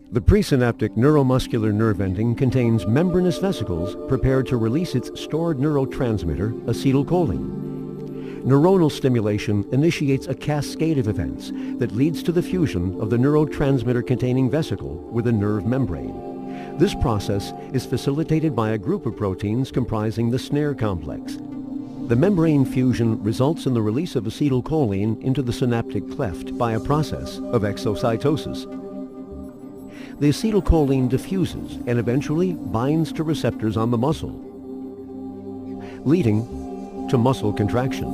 The presynaptic neuromuscular nerve ending contains membranous vesicles prepared to release its stored neurotransmitter, acetylcholine. Neuronal stimulation initiates a cascade of events that leads to the fusion of the neurotransmitter-containing vesicle with a nerve membrane. This process is facilitated by a group of proteins comprising the snare complex. The membrane fusion results in the release of acetylcholine into the synaptic cleft by a process of exocytosis. The acetylcholine diffuses and eventually binds to receptors on the muscle, leading to muscle contraction.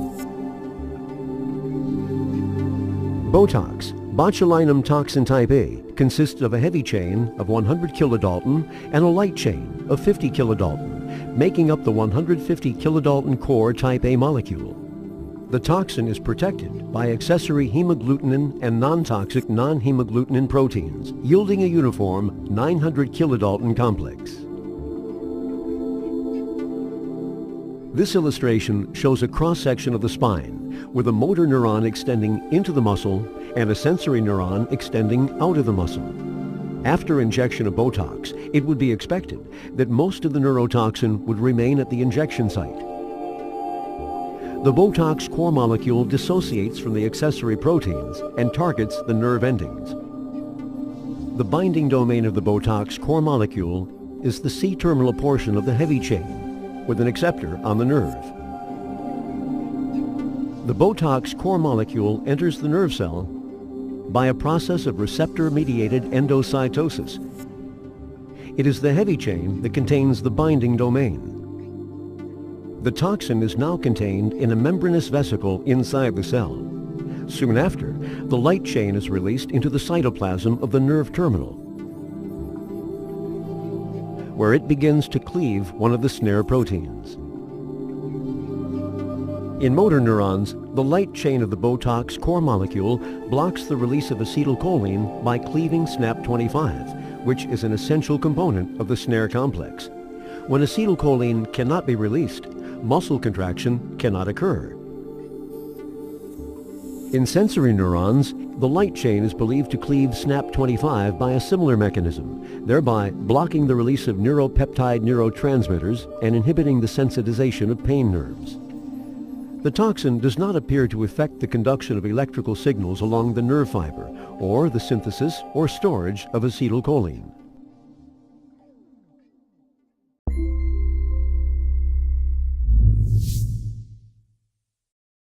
Botox, botulinum toxin type A, consists of a heavy chain of 100 kilodalton and a light chain of 50 kilodalton, making up the 150 kilodalton core type A molecule. The toxin is protected by accessory hemagglutinin and non-toxic non-hemagglutinin proteins, yielding a uniform 900 kilodalton complex. This illustration shows a cross-section of the spine, with a motor neuron extending into the muscle and a sensory neuron extending out of the muscle. After injection of Botox, it would be expected that most of the neurotoxin would remain at the injection site. The Botox core molecule dissociates from the accessory proteins and targets the nerve endings. The binding domain of the Botox core molecule is the C-terminal portion of the heavy chain, with an acceptor on the nerve. The Botox core molecule enters the nerve cell by a process of receptor-mediated endocytosis. It is the heavy chain that contains the binding domain. The toxin is now contained in a membranous vesicle inside the cell. Soon after, the light chain is released into the cytoplasm of the nerve terminal, where it begins to cleave one of the snare proteins. In motor neurons, the light chain of the Botox core molecule blocks the release of acetylcholine by cleaving SNAP25, which is an essential component of the snare complex. When acetylcholine cannot be released, muscle contraction cannot occur. In sensory neurons, the light chain is believed to cleave SNAP25 by a similar mechanism, thereby blocking the release of neuropeptide neurotransmitters and inhibiting the sensitization of pain nerves. The toxin does not appear to affect the conduction of electrical signals along the nerve fiber or the synthesis or storage of acetylcholine.